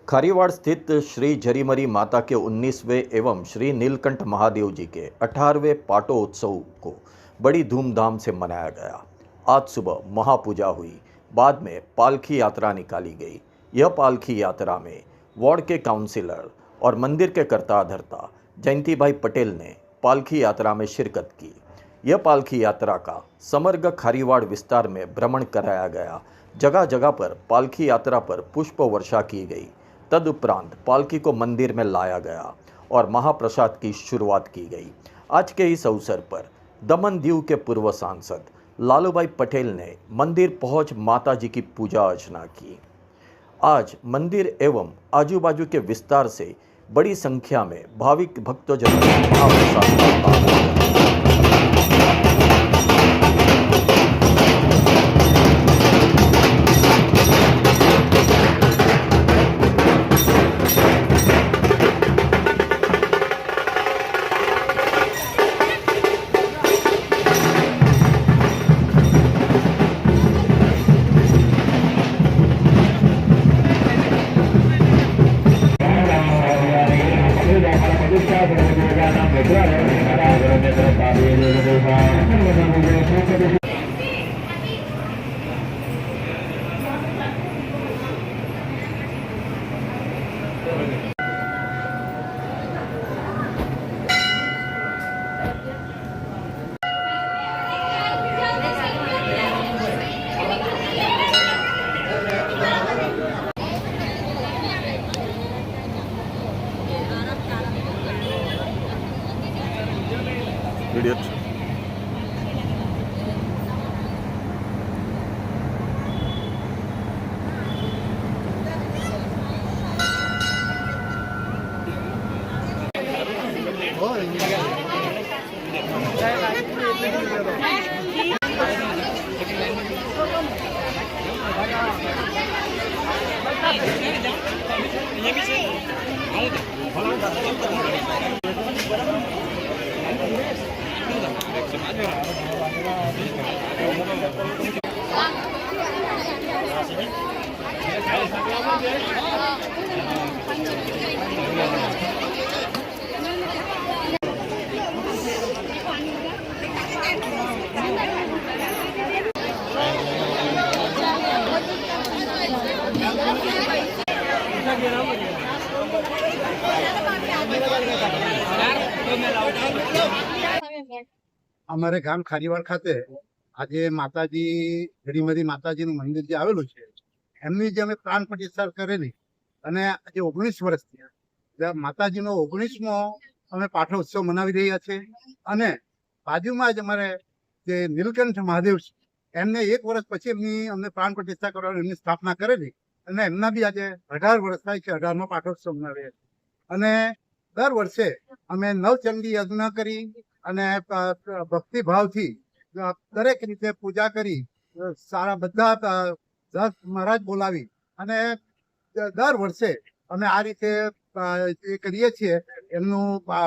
खारीवाड़ स्थित श्री झरीमरी माता के 19वें एवं श्री नीलकंठ महादेव जी के 18वें पाटोत्सव को बड़ी धूमधाम से मनाया गया। आज सुबह महापूजा हुई, बाद में पालकी यात्रा निकाली गई। यह पालकी यात्रा में वार्ड के काउंसिलर और मंदिर के कर्ता धर्ता जयंती भाई पटेल ने पालकी यात्रा में शिरकत की। यह पालकी यात्रा का समग्र खारीवाड़ विस्तार में भ्रमण कराया गया। जगह जगह पर पालकी यात्रा पर पुष्प वर्षा की गई। तदुपरांत पालकी को मंदिर में लाया गया और महाप्रसाद की शुरुआत की गई। आज के इस अवसर पर दमन दीव के पूर्व सांसद लालूभाई पटेल ने मंदिर पहुंच माता जी की पूजा अर्चना की। आज मंदिर एवं आजू बाजू के विस्तार से बड़ी संख्या में भाविक भक्तजनों ने महाप्रसाद का लाभ लिया। Idiot. અમારે ગામ ખારીવાડ ખાતે આજે માતાજી ઝરીમરી માતાજીનું મંદિર જે આવેલું છે એમની જે અમે પ્રાણ પ્રતિષ્ઠા કરેલી અને આજે 19 વર્ષ થયા માતાજીનો 19મો અમે પાઠોત્સવ મનાવી રહ્યા છે અને બાજુમાં જ અમારે જે નીલકંઠ મહાદેવ છે એમને 1 વર્ષ પછી એમની અમને પ્રાણ પ્રતિષ્ઠા કરવાની એમની સ્થાપના કરેલી અને એમના બી આજે 18 વર્ષ થાય છે, 18મો પાઠોત્સવ મનાવીએ અને દર વર્ષે અમે નવચંડી યજ્ઞ કરી અને ભક્તિભાવથી દરેક રીતે પૂજા કરી સારા બધા 10 મહારાજ બોલાવી અને દર વર્ષે અમે આ રીતે એ કરીએ છીએ, એમનું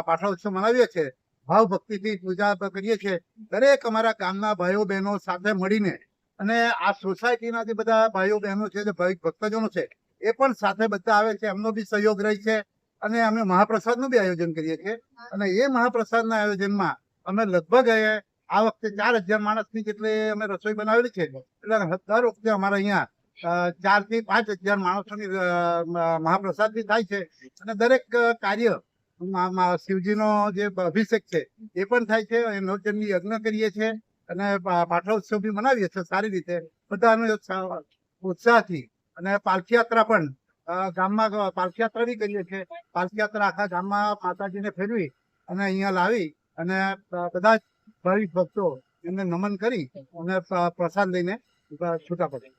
પાઠોત્સવ મનાવીએ છીએ, ભાવ ભક્તિથી પૂજા કરીએ છીએ। દરેક અમારા ગામના ભાઈઓ બહેનો સાથે મળીને અને આ સોસાયટીના જે બધા ભાઈઓ બહેનો છે, જે ભાવિક ભક્તજનો છે એ પણ સાથે બધા આવે છે, એમનો બી સહયોગ રહે છે અને અમે મહાપ્રસાદનું બી આયોજન કરીએ છીએ અને એ મહાપ્રસાદના આયોજનમાં અમે લગભગ આ વખતે 4000 માણસની જેટલી અમે રસોઈ બનાવેલી છે એટલે દર વખતે અમારે અહીંયા 4 થી 5000 માણસોની મહાપ્રસાદ બી થાય છે અને દરેક કાર્ય શિવજીનો જે અભિષેક છે એ પણ થાય છે, નવચંડી યજ્ઞ કરીએ છીએ અને પાઠોત્સવ બી મનાવીએ છીએ સારી રીતે બધાનો ઉત્સાહથી અને પાલખી યાત્રા પણ ગામમાં પાલખી યાત્રા બી કરીએ છીએ। પાલખી યાત્રા આખા ગામમાં માતાજીને ફેરવી અને અહીંયા લાવી અને બધા જ ભાવિક ભક્તો એમને નમન કરી અને પ્રસાદ લઈને છૂટા પડે।